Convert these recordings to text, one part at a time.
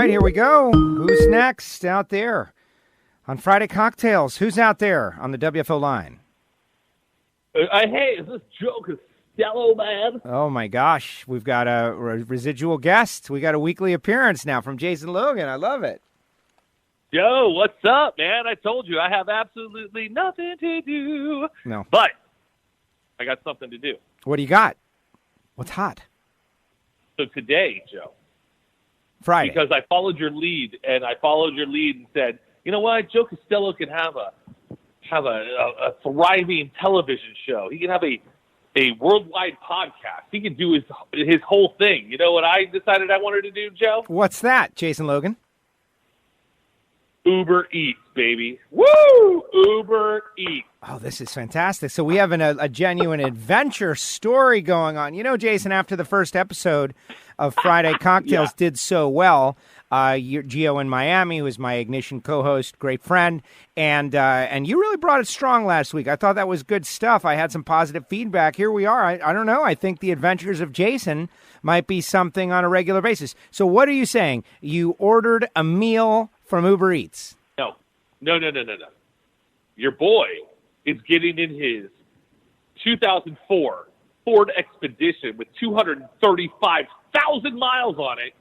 right, here we go. Who's next out there on Friday Cocktails? Who's out there on the WFO line? Hey, is this Joe Castello, man? Oh, my gosh. We've got a residual guest. We got a weekly appearance now from Jason Logan. I love it. Joe, what's up, man? I told you I have absolutely nothing to do. No. But I got something to do. What do you got? What's hot? So today, Joe, Friday. because I followed your lead, and said, you know what, Joe Castello can have a thriving television show. He can have a worldwide podcast. He can do his whole thing. You know what I decided I wanted to do, Joe? What's that, Jason Logan? Uber Eats, baby. Woo! Uber Eats. Oh, this is fantastic. So we have a genuine adventure story going on. You know, Jason, after the first episode of Friday Cocktails did so well, Gio in Miami, who is my Ignition co-host, great friend, and you really brought it strong last week. I thought that was good stuff. I had some positive feedback. Here we are. I don't know. I think the adventures of Jason might be something on a regular basis. So what are you saying? You ordered a meal from Uber Eats? No. Your boy is getting in his 2004 Ford Expedition with 235,000 miles on it,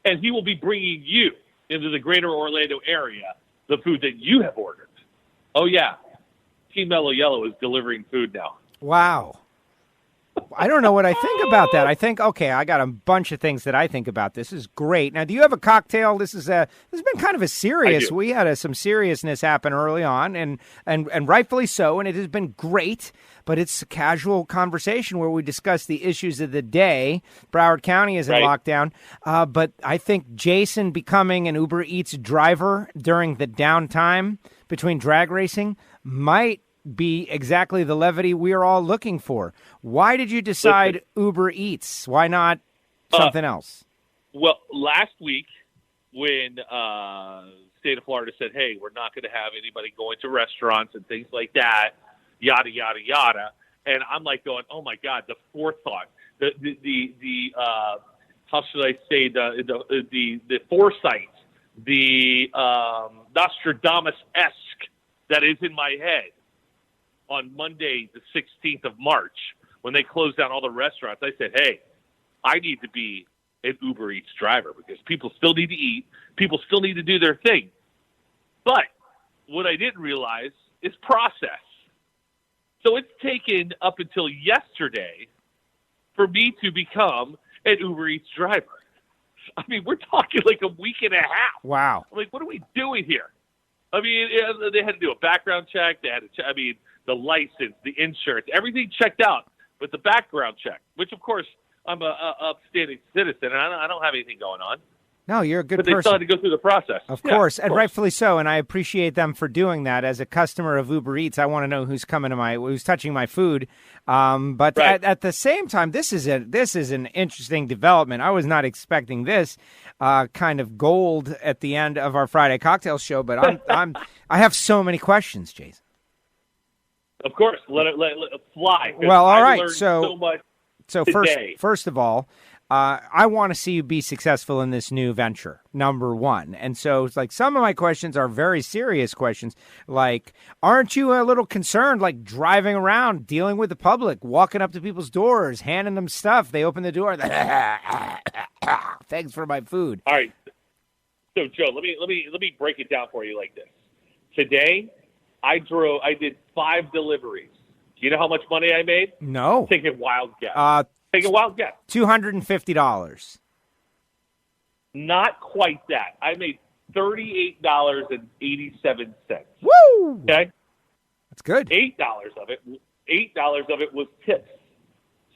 and he will be bringing you into the greater Orlando area the food that you have ordered. Oh, yeah. Team Mellow Yellow is delivering food now. Wow. I don't know what I think about that. I think, okay, I got a bunch of things that I think about. This is great. Now, do you have a cocktail? This has been kind of a serious. We had some seriousness happen early on, and rightfully so, and it has been great. But it's a casual conversation where we discuss the issues of the day. Broward County is in lockdown, but I think Jason becoming an Uber Eats driver during the downtime between drag racing might be exactly the levity we are all looking for. Why did you decide Uber Eats? Why not something else? Well, last week when the state of Florida said, hey, we're not going to have anybody going to restaurants and things like that, yada, yada, yada. And I'm like going, oh, my God, the forethought, the how should I say, the foresight, the Nostradamus-esque that is in my head. On Monday, the 16th of March, when they closed down all the restaurants, I said, hey, I need to be an Uber Eats driver because people still need to eat. People still need to do their thing. But what I didn't realize is process. So it's taken up until yesterday for me to become an Uber Eats driver. I mean, we're talking like a week and a half. Wow. I'm like, what are we doing here? I mean, they had to do a background check. They had to the license, the insurance, everything checked out, but the background check, which, of course, I'm a upstanding citizen, and I don't have anything going on. No, you're a good person. But they still had to go through the process. Of course, and rightfully so, and I appreciate them for doing that. As a customer of Uber Eats, I want to know who's touching my food. But at the same time, this is an interesting development. I was not expecting this kind of gold at the end of our Friday Cocktail show, but I have so many questions, Jason. Of course, let it fly. Well, all right. So first of all, I want to see you be successful in this new venture, number one. And so it's like some of my questions are very serious questions. Like, aren't you a little concerned, like driving around, dealing with the public, walking up to people's doors, handing them stuff? They open the door. Thanks for my food. All right. So, Joe, let me break it down for you like this. Today, I did 5 deliveries. Do you know how much money I made? No. Take a wild guess. $250. Not quite that. I made $38.87. Woo! Okay? That's good. $8 of it was tips.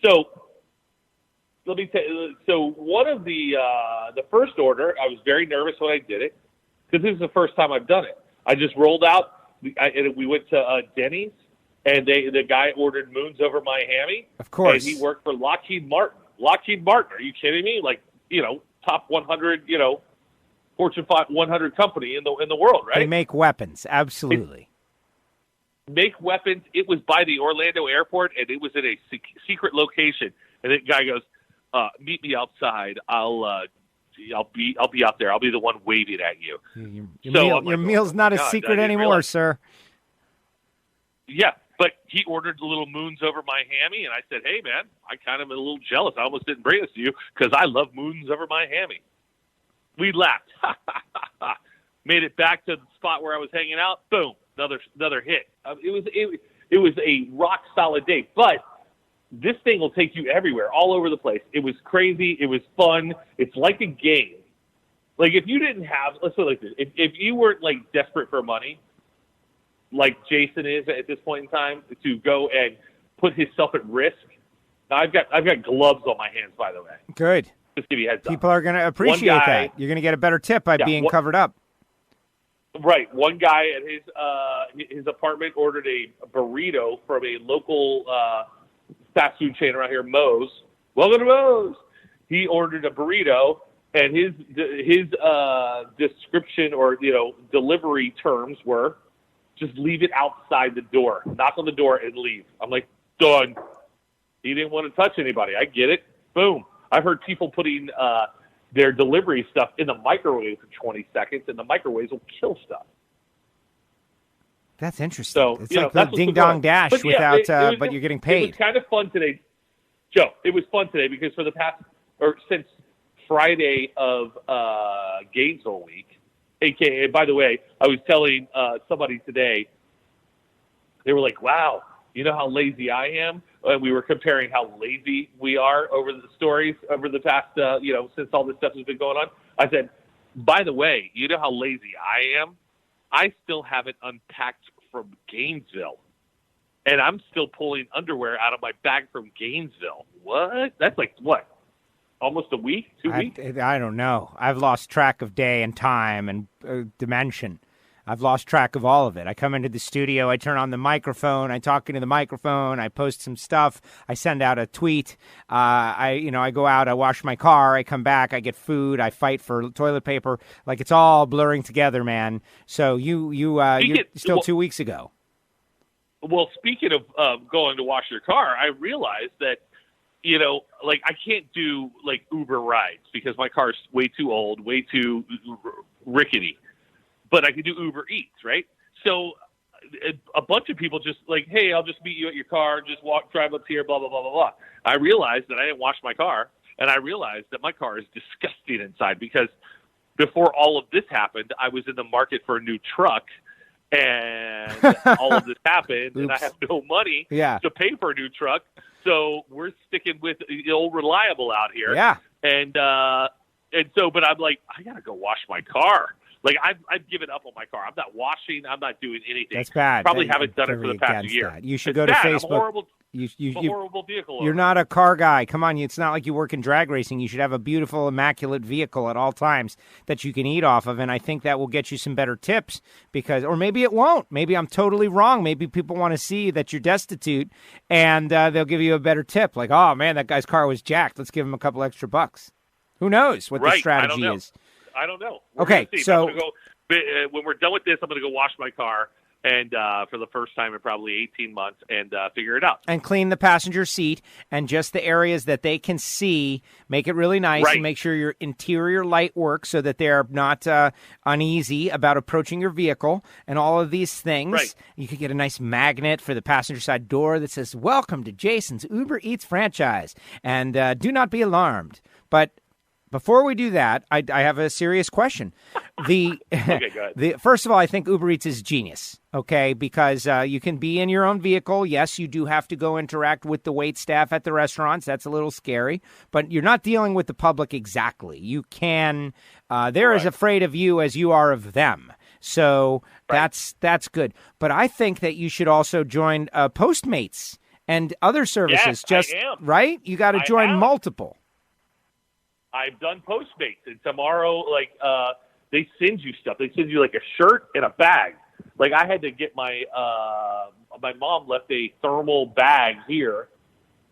So let me tell you. So one of the first order, I was very nervous when I did it because this is the first time I've done it. I just rolled out. We went to Denny's, and the guy ordered moons over my hammy. Of course. And he worked for Lockheed Martin. Lockheed Martin, are you kidding me? Like, top 100, Fortune 100 company in the world, right? They make weapons, absolutely. Make weapons. It was by the Orlando airport, and it was in a secret location. And the guy goes, meet me outside. I'll I'll be out there. I'll be the one waving at you. Your meal's not a secret anymore, sir. Yeah, but he ordered the little moons over my hammy, and I said, hey, man, I kind of am a little jealous. I almost didn't bring this to you because I love moons over my hammy. We laughed. Made it back to the spot where I was hanging out. Boom, another hit. It was a rock solid day, but this thing will take you everywhere, all over the place. It was crazy. It was fun. It's like a game. Like if you didn't have, let's put it like this: if you weren't like desperate for money, like Jason is at this point in time, to go and put himself at risk. Now I've got gloves on my hands, by the way. Good. Just give you a heads up. People are going to appreciate that. You're going to get a better tip by being covered up. Right. One guy at his apartment ordered a burrito from a local fast food chain around here, Moe's. Welcome to Moe's. He ordered a burrito, and his description or delivery terms were just leave it outside the door, knock on the door, and leave. I'm like, done. He didn't want to touch anybody. I get it. Boom. I've heard people putting their delivery stuff in the microwave for 20 seconds, and the microwaves will kill stuff. That's interesting. So, it's like the ding-dong dash but you're getting paid. It was kind of fun today. Joe, it was fun today because for the past, or since Friday of Gainesville week, a.k.a., by the way, I was telling somebody today, they were like, wow, you know how lazy I am? And we were comparing how lazy we are over the stories over the past, since all this stuff has been going on. I said, by the way, you know how lazy I am? I still haven't unpacked from Gainesville. And I'm still pulling underwear out of my bag from Gainesville. What? That's like, what? Almost a week? 2 weeks? I don't know. I've lost track of day and time and dimension. I've lost track of all of it. I come into the studio, I turn on the microphone, I talk into the microphone, I post some stuff, I send out a tweet, I go out, I wash my car, I come back, I get food, I fight for toilet paper. Like it's all blurring together, man. So you're still 2 weeks ago. Well, speaking of going to wash your car, I realized that, I can't do like Uber rides because my car's way too old, way too rickety. But I could do Uber Eats, right? So a bunch of people just like, hey, I'll just meet you at your car, just drive up here, blah, blah, blah, blah, blah. I realized that I didn't wash my car, and I realized that my car is disgusting inside because before all of this happened, I was in the market for a new truck, and all of this happened, and I have no money to pay for a new truck. So we're sticking with the old Reliable out here. Yeah. But I'm like, I got to go wash my car. Like, I've given up on my car. I'm not washing. I'm not doing anything. That's bad. Probably haven't done it for the past year. You should go to Facebook. I'm a horrible vehicle owner. You're not a car guy. Come on. It's not like you work in drag racing. You should have a beautiful, immaculate vehicle at all times that you can eat off of, and I think that will get you some better tips or maybe it won't. Maybe I'm totally wrong. Maybe people want to see that you're destitute, and they'll give you a better tip. Like, oh, man, that guy's car was jacked. Let's give him a couple extra bucks. Who knows what the strategy is? I don't know. Okay, so when we're done with this, I'm going to go wash my car and for the first time in probably 18 months and figure it out. And clean the passenger seat and just the areas that they can see. Make it really nice and make sure your interior light works so that they're not uneasy about approaching your vehicle and all of these things. Right. You could get a nice magnet for the passenger side door that says, "Welcome to Jason's Uber Eats franchise." And do not be alarmed. But before we do that, I have a serious question. Okay, go ahead. First of all, I think Uber Eats is genius, okay, because you can be in your own vehicle. Yes, you do have to go interact with the wait staff at the restaurants. That's a little scary, but you're not dealing with the public exactly. You can, they're as afraid of you as you are of them. So that's good. But I think that you should also join Postmates and other services. Yes, I am. Right? You got to join multiple. I've done Postmates, and tomorrow, they send you stuff. They send you like a shirt and a bag. Like I had to get my mom left a thermal bag here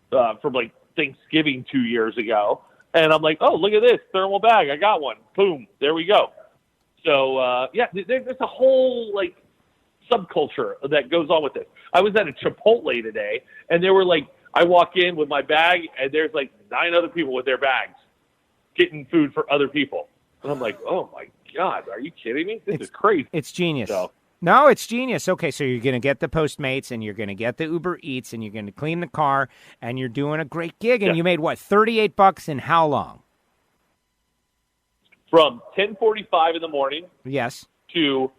from like Thanksgiving 2 years ago, and I'm like, oh, look at this thermal bag. I got one. Boom, there we go. So there's a whole like subculture that goes on with this. I was at a Chipotle today, and there were like, I walk in with my bag, and there's like 9 other people with their bags. getting food for other people. And I'm like, oh my God, are you kidding me? This is crazy. It's genius. So, no, it's genius. Okay, so you're going to get the Postmates, and you're going to get the Uber Eats, and you're going to clean the car, and you're doing a great gig. And you made, what, $38 in how long? From 10:45 in the morning Yes. to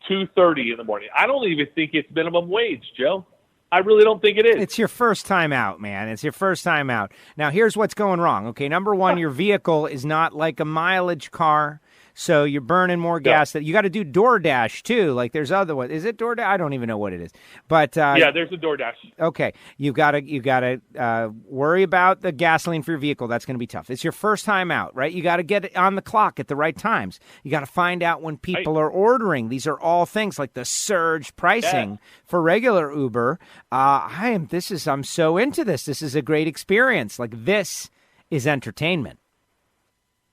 2:30 in the morning. I don't even think it's minimum wage, Joe. I really don't think it is. It's your first time out, man. It's your first time out. Now, here's what's going wrong. Okay, number one, your vehicle is not like a mileage car, so you're burning more gas. That you got to do DoorDash too. Like there's other ones. Is it DoorDash? I don't even know what it is. But yeah, there's a DoorDash. Okay, you got to worry about the gasoline for your vehicle. That's going to be tough. It's your first time out, right? You got to get it on the clock at the right times. You got to find out when people are ordering. These are all things like the surge pricing for regular Uber. I'm so into this. This is a great experience. Like this is entertainment.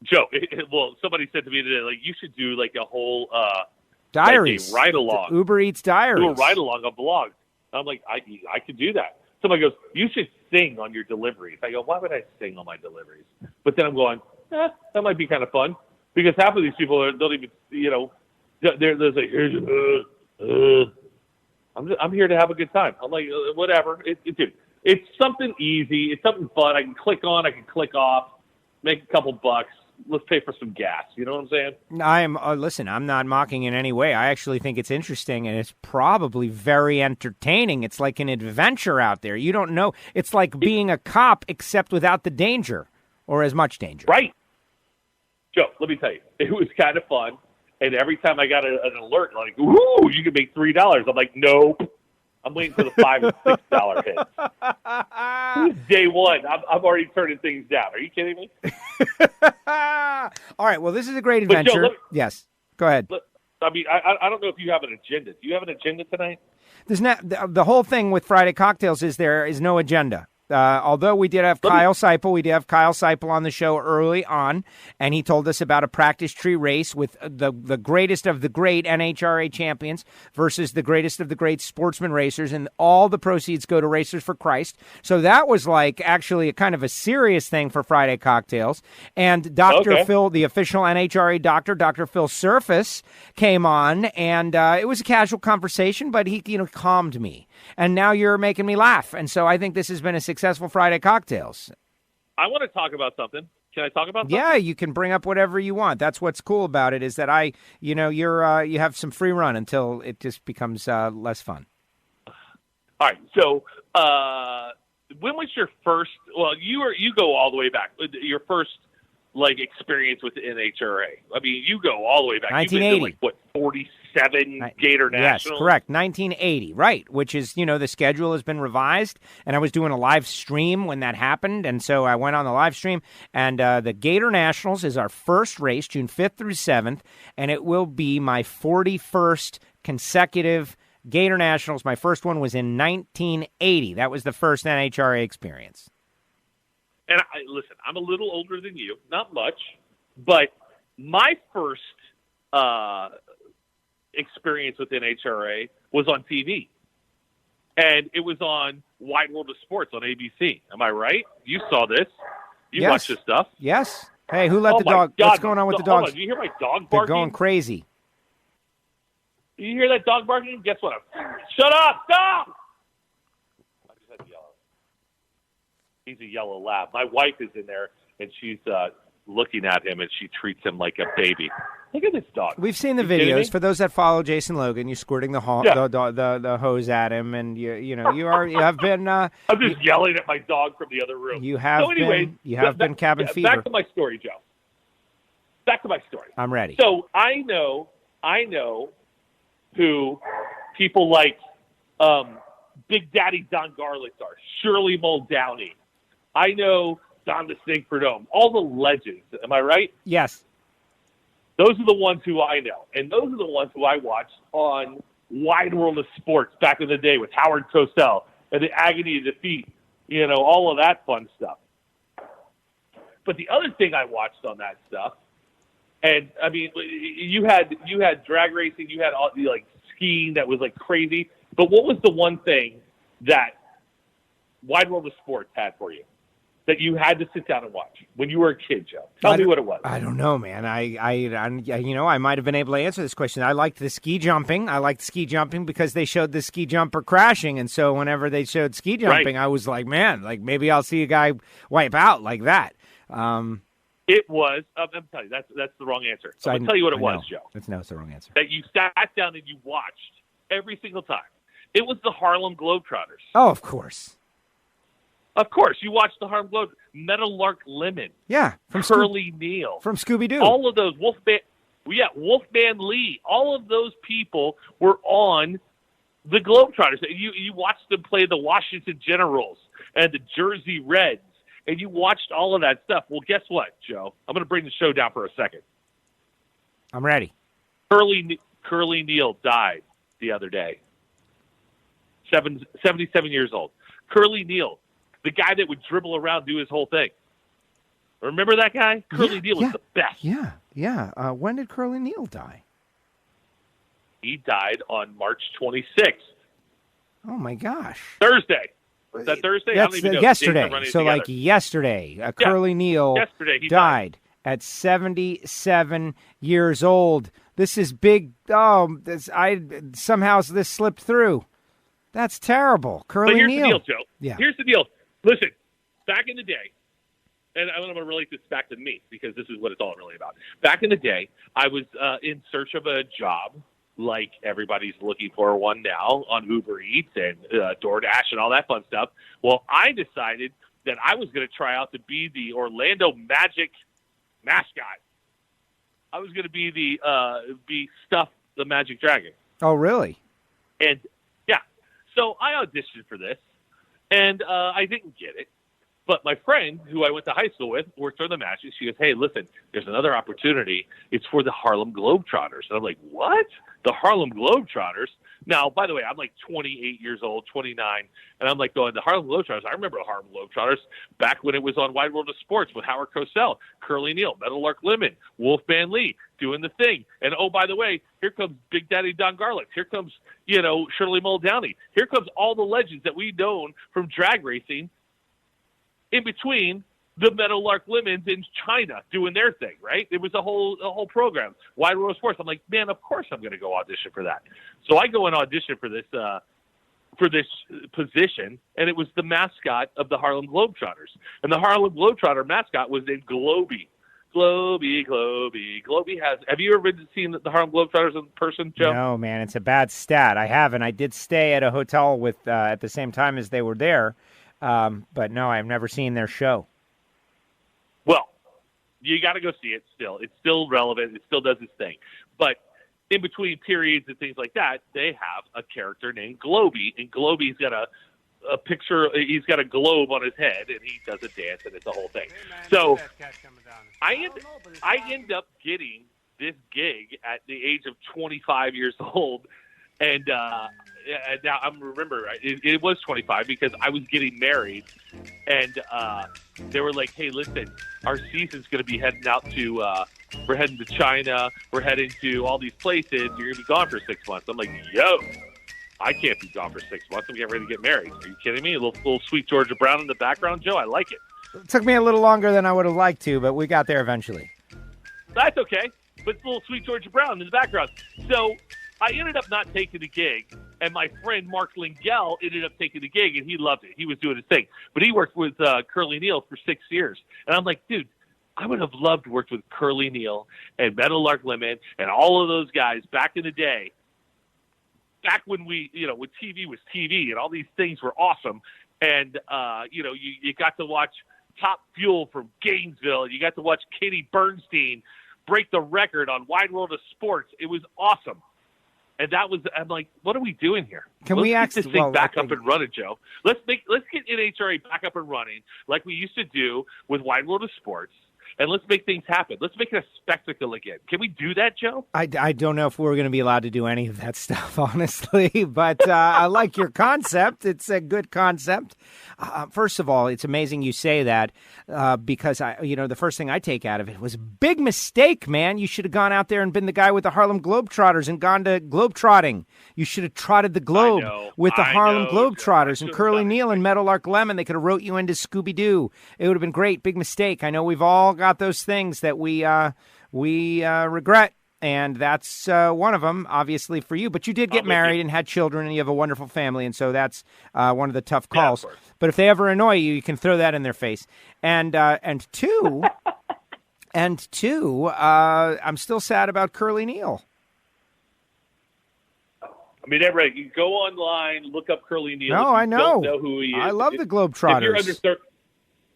Joe, well, somebody said to me today, like, you should do like a whole diaries, like a ride-along. Uber Eats diaries. Do a ride-along, a blog. I'm like, I could do that. Somebody goes, you should sing on your deliveries. I go, why would I sing on my deliveries? But then I'm going, that might be kind of fun. Because half of these people don't even, they're like, I'm here to have a good time. I'm like, whatever. Dude, it's something easy. It's something fun. I can click on, I can click off, make a couple bucks. Let's pay for some gas. You know what I'm saying? Listen, I'm not mocking in any way. I actually think it's interesting, and it's probably very entertaining. It's like an adventure out there. You don't know. It's like being a cop, except without the danger, or as much danger. Right. Joe, let me tell you, it was kind of fun. And every time I got an alert, like, ooh, you can make $3. I'm like, nope. I'm waiting for the $5 and $6 hits. Day one, I'm already turning things down. Are you kidding me? All right. Well, this is a great adventure. Joe, yes. Go ahead. I don't know if you have an agenda. Do you have an agenda tonight? There's not, the whole thing with Friday Cocktails is there is no agenda. Although we did have Kyle Seipel on the show early on, and he told us about a practice tree race with the greatest of the great NHRA champions versus the greatest of the great sportsman racers, and all the proceeds go to Racers for Christ. So that was like actually a kind of a serious thing for Friday Cocktails. And Dr. Phil, the official NHRA doctor, Dr. Phil Surface, came on, and it was a casual conversation, but he calmed me. And now you're making me laugh. And so I think this has been a successful Friday Cocktails. I want to talk about something. Can I talk about something? Yeah, you can bring up whatever you want. That's what's cool about it is that you have some free run until it just becomes less fun. All right. So when was your first, well, you go all the way back, your first experience with the NHRA. I mean, you go all the way back. 1980. You've been to 47 Gator Nationals? Yes, correct. 1980, right, which is, the schedule has been revised, and I was doing a live stream when that happened, and so I went on the live stream, and the Gator Nationals is our first race, June 5th through 7th, and it will be my 41st consecutive Gator Nationals. My first one was in 1980. That was the first NHRA experience. And listen, I'm a little older than you, not much, but my first experience with NHRA was on TV. And it was on Wide World of Sports on ABC. Am I right? You saw this. You watched this stuff. Yes. Hey, who let the dog? God. What's going on with the dogs? Hold on. Do you hear my dog barking? They're going crazy. Do you hear that dog barking? Guess what? Shut up! Stop! I just had to yell. He's a yellow lab. My wife is in there, and she's looking at him, and she treats him like a baby. Look at this dog. We've seen the videos. For those that follow Jason Logan, you're squirting the hose at him, and you have been. I'm just yelling at my dog from the other room. You have been cabin fever. Back to my story, Joe. Back to my story. I'm ready. So I know who people like Big Daddy Don Garlits are, Shirley Muldowney. I know Don the Snake Prudhomme, all the legends. Am I right? Yes. Those are the ones who I know. And those are the ones who I watched on Wide World of Sports back in the day with Howard Cosell and the Agony of Defeat, all of that fun stuff. But the other thing I watched on that stuff, and I mean, you had drag racing, you had all the skiing that was crazy. But what was the one thing that Wide World of Sports had for you that you had to sit down and watch when you were a kid, Joe? Tell me what it was. I don't know, man. I might have been able to answer this question. I liked the ski jumping. I liked ski jumping because they showed the ski jumper crashing, and so whenever they showed ski jumping, I was like, man, like maybe I'll see a guy wipe out like that. It was. I'm telling you, that's the wrong answer. So I'll tell you what it was, Joe. It's the wrong answer. That you sat down and you watched every single time. It was the Harlem Globetrotters. Oh, of course. Of course, you watched the Harlem Globetrotters. Meadowlark Lemon. Yeah, from Curly Neal. From Scooby-Doo. All of those. Wolfman Lee. All of those people were on the Globetrotters. You watched them play the Washington Generals and the Jersey Reds, and you watched all of that stuff. Well, guess what, Joe? I'm going to bring the show down for a second. I'm ready. Curly Neal died the other day. 77 years old. Curly Neal, the guy that would dribble around, do his whole thing. Remember that guy? Curly Neal was the best. Yeah. When did Curly Neal die? He died on March 26th. Oh, my gosh. Thursday. Was that Thursday? That's yesterday. So, like yesterday, Curly Neal died at 77 years old. This is big. Somehow this slipped through. That's terrible. Curly Neal. But here's the deal, Joe. Yeah. Here's the deal. Listen, back in the day, and I'm going to relate this back to me because this is what it's all really about. Back in the day, I was in search of a job like everybody's looking for one now on Uber Eats and DoorDash and all that fun stuff. Well, I decided that I was going to try out to be the Orlando Magic mascot. I was going to be be Stuff the Magic Dragon. Oh, really? And so I auditioned for this, and I didn't get it. But my friend, who I went to high school with, worked for the Magic. She goes, hey, listen, there's another opportunity. It's for the Harlem Globetrotters. And I'm like, what? The Harlem Globetrotters? Now, by the way, I'm like 28 years old, 29, and I'm like going, the Harlem Globetrotters. I remember the Harlem Globetrotters back when it was on Wide World of Sports with Howard Cosell, Curly Neal, Meadowlark Lemon, Wolfman Lee doing the thing. And, oh, by the way, here comes Big Daddy Don Garlits. Here comes, Shirley Muldowney. Here comes all the legends that we've known from drag racing in between the Meadowlark Lemons in China doing their thing, right? It was a whole program. Wide World of Sports. I'm like, man, of course I'm going to go audition for that. So I go and audition for this position, and it was the mascot of the Harlem Globetrotters. And the Harlem Globetrotter mascot was named Globey. Globey have you ever seen the Harlem Globetrotters in person, Joe? No, man, it's a bad stat. I haven't. I did stay at a hotel with at the same time as they were there, but no, I've never seen their show. Well, you got to go see it still. It's still relevant. It still does its thing. But in between periods and things like that, they have a character named Globey, and Globey's got a picture. He's got a globe on his head, and he does a dance, and it's a whole thing. So I end up getting this gig at the age of 25 years old, and now it was 25 because I was getting married, and they were like, hey, listen, our season's going to be heading out to we're heading to China, we're heading to all these places, you're going to be gone for 6 months. I'm like, yo, I can't be gone for 6 months. I'm getting ready to get married. Are you kidding me? A little Sweet Georgia Brown in the background, Joe. I like it. It took me a little longer than I would have liked to, but we got there eventually. That's okay. But it's a little Sweet Georgia Brown in the background. So I ended up not taking the gig, and my friend Mark Lingell ended up taking the gig, and he loved it. He was doing his thing. But he worked with Curly Neal for 6 years. And I'm like, dude, I would have loved to work with Curly Neal and Meadowlark Lemon and all of those guys back in the day. Back when when TV was TV and all these things were awesome. And, you got to watch Top Fuel from Gainesville. You got to watch Katie Bernstein break the record on Wide World of Sports. It was awesome. And I'm like, what are we doing here? Let's get this thing back up and running, Joe. Let's get NHRA back up and running like we used to do with Wide World of Sports. and let's make things happen. Let's make it a spectacle again. Can we do that, Joe? I don't know if we're going to be allowed to do any of that stuff, honestly, but I like your concept. It's a good concept. First of all, it's amazing you say that because the first thing I take out of it was big mistake, man. You should have gone out there and been the guy with the Harlem Globetrotters and gone to globetrotting. You should have trotted the globe with the Harlem Globetrotters and Curly Neal and Meadowlark Lemon. They could have wrote you into Scooby-Doo. It would have been great. Big mistake. I know we've all got those things that we regret, and that's one of them, obviously, for you. But you did get married and had children, and you have a wonderful family, and so that's one of the tough calls. Yeah, but if they ever annoy you, you can throw that in their face. And two, I'm still sad about Curly Neal. I mean, everybody, you go online, look up Curly Neal. No, I know. Don't know who he is. I love the Globetrotters. If you're under 30,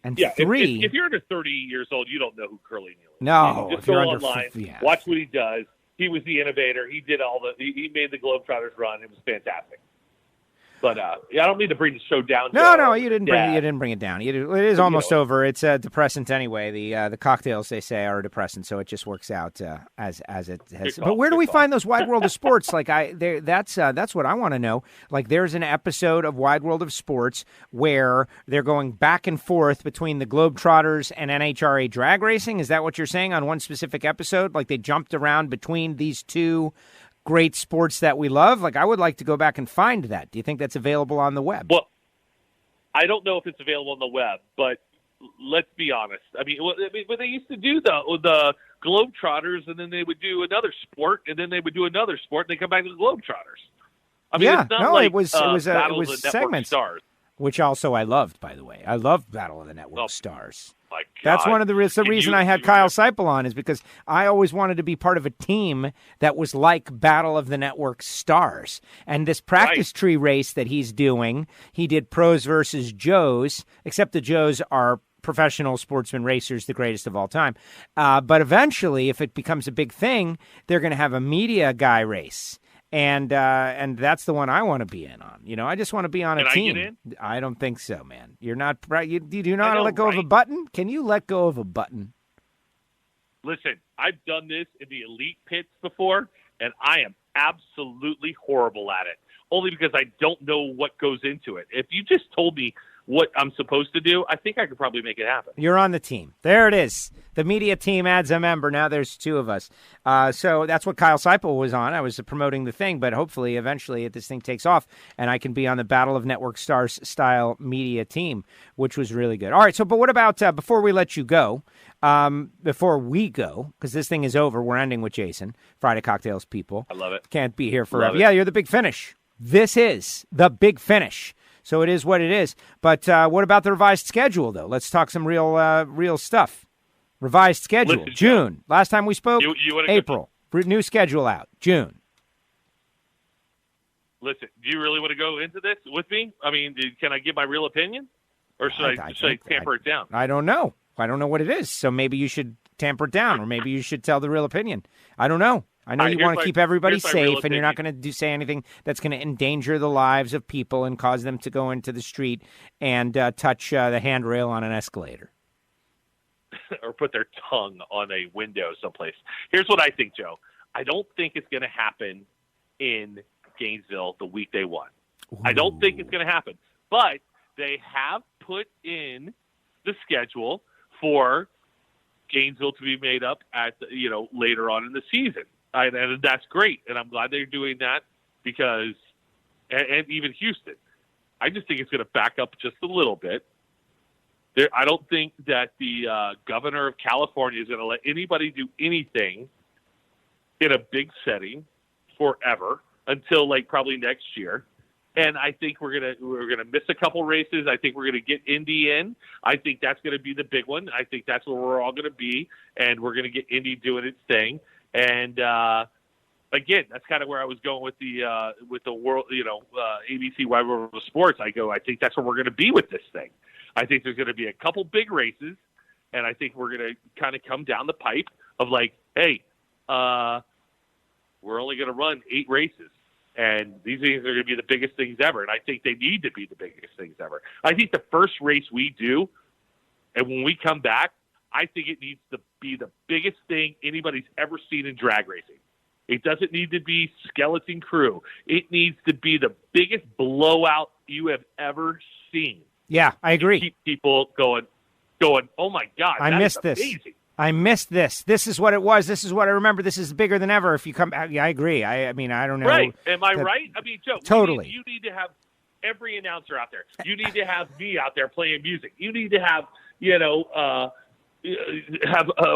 and yeah, three. If you're under 30 years old, you don't know who Curly Neal is. No, just if go you're online, watch what he does. He was the innovator. He did he made the Globetrotters run. It was fantastic. But I don't mean to bring the show down. No, you didn't bring it down. It is almost over. It's a depressant anyway. The cocktails, they say, are a depressant, so it just works out as it has. But where do we find those Wide World of Sports? Like that's what I want to know. Like there's an episode of Wide World of Sports where they're going back and forth between the Globetrotters and NHRA drag racing. Is that what you're saying on one specific episode? Like they jumped around between these two great sports that we love? Like, I would like to go back and find that. Do you think that's available on the web? Well, I don't know if it's available on the web, but let's be honest. I mean, what they used to do, the Globetrotters, and then they would do another sport, and then they would do another sport, and they come back to the Globetrotters. I mean, it's not like it was segments, Stars. Which also I loved, by the way. I loved Battle of the Network Stars. My God. That's one of the reason I had Kyle Seipel on, is because I always wanted to be part of a team that was like Battle of the Network Stars. And this practice tree race that he's doing, he did pros versus Joes, except the Joes are professional sportsman racers, the greatest of all time. But eventually, if it becomes a big thing, they're going to have a media guy race. And that's the one I want to be in on. You know, I just want to be on a team. Can I get in? I don't think so, man. You're not. You do not let go of a button. Can you let go of a button? Listen, I've done this in the elite pits before, and I am absolutely horrible at it. Only because I don't know what goes into it. If you just told me what I'm supposed to do, I think I could probably make it happen. You're on the team. There it is. The media team adds a member. Now there's two of us. So that's what Kyle Seipel was on. I was promoting the thing, but hopefully, eventually, this thing takes off, and I can be on the Battle of Network Stars style media team, which was really good. All right, but what about, before we let you go, because this thing is over, we're ending with Jason, Friday Cocktails people. I love it. Can't be here forever. Yeah, you're the big finish. This is the big finish. So it is what it is. But what about the revised schedule, though? Let's talk some real stuff. Revised schedule, Listen, June. Last time we spoke, you April. New schedule out, June. Listen, do you really want to go into this with me? I mean, can I give my real opinion? Or should I tamper it down? I don't know. I don't know what it is. So maybe you should tamper it down, or maybe you should tell the real opinion. I don't know. I know you want to keep everybody safe, and you're not going to say anything that's going to endanger the lives of people and cause them to go into the street and touch the handrail on an escalator. Or put their tongue on a window someplace. Here's what I think, Joe. I don't think it's going to happen in Gainesville the week they won. Ooh. I don't think it's going to happen. But they have put in the schedule for Gainesville to be made up at later on in the season. And that's great, and I'm glad they're doing that because, and even Houston. I just think it's going to back up just a little bit. I don't think that the governor of California is going to let anybody do anything in a big setting forever until probably next year. And I think we're gonna miss a couple races. I think we're gonna get Indy in. I think that's going to be the big one. I think that's where we're all going to be, and we're going to get Indy doing its thing. And again, that's kind of where I was going with the world, ABC Wide World of Sports. I think that's where we're going to be with this thing. I think there's going to be a couple big races, and I think we're going to kind of come down the pipe of hey, we're only going to run 8 races, and these things are going to be the biggest things ever. And I think they need to be the biggest things ever. I think the first race we do, and when we come back, I think it needs to be the biggest thing anybody's ever seen in drag racing. It doesn't need to be Skeleton Crew. It needs to be the biggest blowout you have ever seen. Yeah, I agree. Keep people going, oh, my God, I missed this. Amazing. I missed this. This is what it was. This is what I remember. This is bigger than ever. If you come back, yeah, I agree. I mean, I don't know. Right. Am I right? I mean, Joe, totally. You need to have every announcer out there. You need to have me out there playing music. You need to have,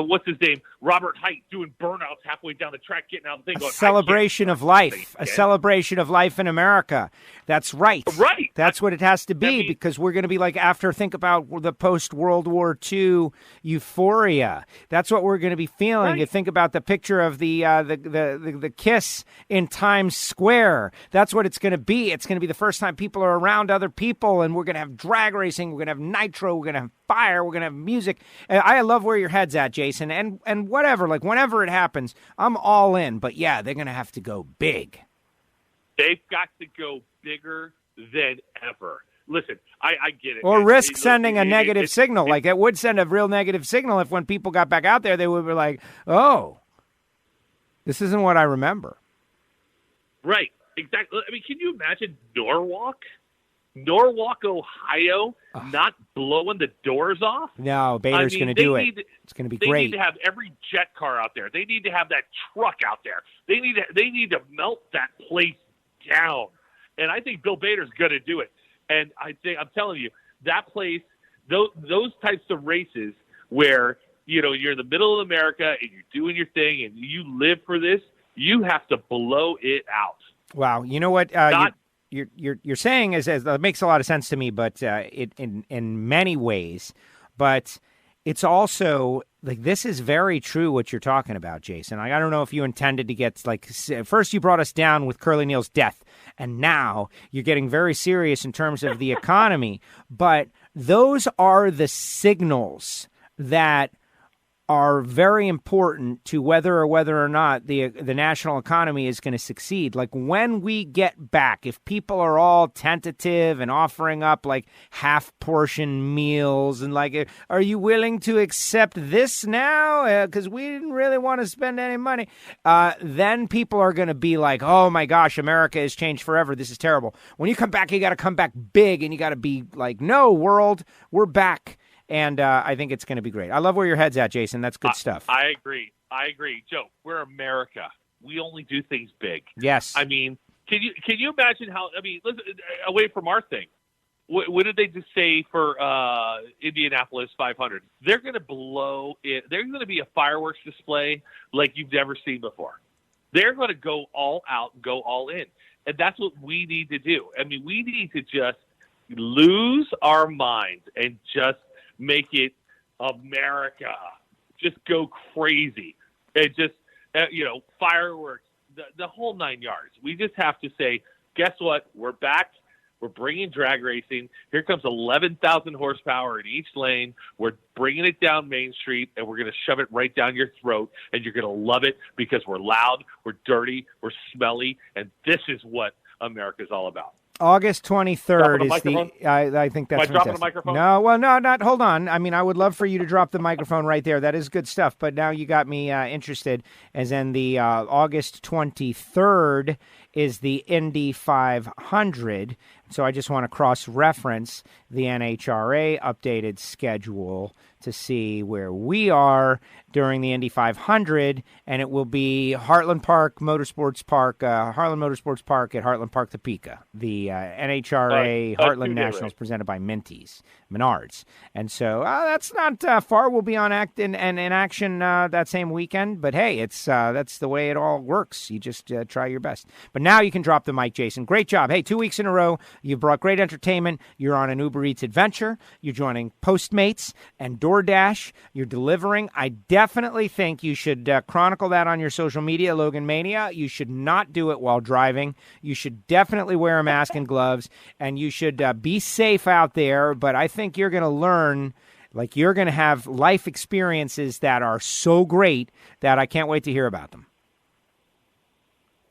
what's his name, Robert Height doing burnouts halfway down the track, getting out of the thing. A celebration of life. A celebration of life in America. That's right. Right. That's what it has to be, because we're going to be like think about the post-World War II euphoria. That's what we're going to be feeling. Right. You think about the picture of the kiss in Times Square. That's what it's going to be. It's going to be the first time people are around other people, and we're going to have drag racing. We're going to have nitro. We're going to have fire. We're going to have music. I love where your head's at, Jason. And whatever, like whenever it happens, I'm all in. But yeah, they're going to have to go big. They've got to go bigger than ever. Listen, I get it. Or risk sending a negative signal. Like it would send a real negative signal if when people got back out there, they would be like, oh, this isn't what I remember. Right. Exactly. I mean, can you imagine Norwalk, Ohio, not blowing the doors off? No, Bader's going to do it. It's going to be great. They need to have every jet car out there. They need to have that truck out there. They need to melt that place down. And I think Bill Bader's going to do it. And I'm telling you, that place, those types of races where, you're in the middle of America and you're doing your thing and you live for this, you have to blow it out. Wow. You know what? You're saying is that makes a lot of sense to me, but in many ways, but it's also like this is very true what you're talking about, Jason. Like, I don't know if you intended to get first you brought us down with Curly Neal's death, and now you're getting very serious in terms of the economy. But those are the signals that are very important to whether or not the national economy is going to succeed. Like when we get back, if people are all tentative and offering up like half portion meals and like, are you willing to accept this now? Because we didn't really want to spend any money. Then people are going to be like, oh my gosh, America has changed forever. This is terrible. When you come back, you got to come back big and you got to be like, no, world, we're back. And I think it's going to be great. I love where your head's at, Jason. That's good stuff. I agree. Joe, we're America. We only do things big. Yes. I mean, can you imagine how? I mean, listen, away from our thing. What did they just say for Indianapolis 500? They're going to blow it. There's going to be a fireworks display like you've never seen before. They're going to go all out and go all in. And that's what we need to do. I mean, we need to just lose our minds and just make it America. Just go crazy. And just, fireworks, the whole 9 yards. We just have to say, guess what? We're back. We're bringing drag racing. Here comes 11,000 horsepower in each lane. We're bringing it down Main Street, and we're going to shove it right down your throat, and you're going to love it because we're loud, we're dirty, we're smelly, and this is what America's all about. August 23rd is I think that's fantastic. Am I dropping the microphone? No, well, no, not. Hold on. I mean, I would love for you to drop the microphone right there. That is good stuff. But now you got me interested. As in the August 23rd is the Indy 500. So I just want to cross-reference the NHRA updated schedule to see where we are during the Indy 500, and it will be Heartland Motorsports Park at Heartland Park, Topeka. The NHRA Heartland Nationals presented by Menards. And so that's not far. We'll be in action that same weekend. But hey, that's the way it all works. You just try your best. But now you can drop the mic, Jason. Great job. Hey, 2 weeks in a row, you've brought great entertainment. You're on an Uber Eats adventure. You're joining Postmates and DoorDash. You're delivering. I definitely think you should chronicle that on your social media, Logan Mania. You should not do it while driving. You should definitely wear a mask and gloves, and you should be safe out there. But I think you're going to learn, like you're going to have life experiences that are so great that I can't wait to hear about them.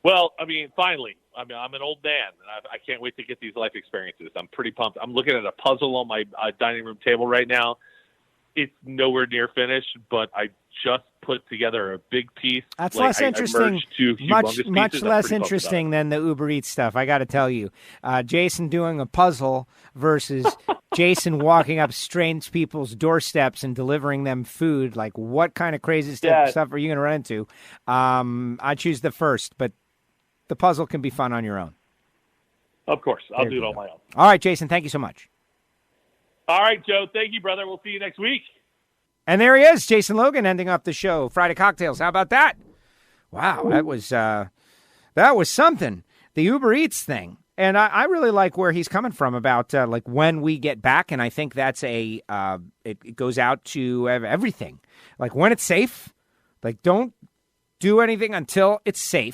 Well, I mean, finally. I mean, I'm an old man, and I can't wait to get these life experiences. I'm pretty pumped. I'm looking at a puzzle on my dining room table right now. it's nowhere near finished, but I just put together a big piece. That's less interesting. Much less interesting than the Uber Eats stuff, I got to tell you. Jason doing a puzzle versus Jason walking up strange people's doorsteps and delivering them food. Like, what kind of crazy stuff are you going to run into? I choose the first, but the puzzle can be fun on your own. Of course. I'll do it on my own. All right, Jason, thank you so much. All right, Joe. Thank you, brother. We'll see you next week. And there he is, Jason Logan, ending up the show. Friday Cocktails. How about that? Wow, that was something. The Uber Eats thing. And I really like where he's coming from about like when we get back. And I think that's it goes out to everything. Like when it's safe, like don't do anything until it's safe.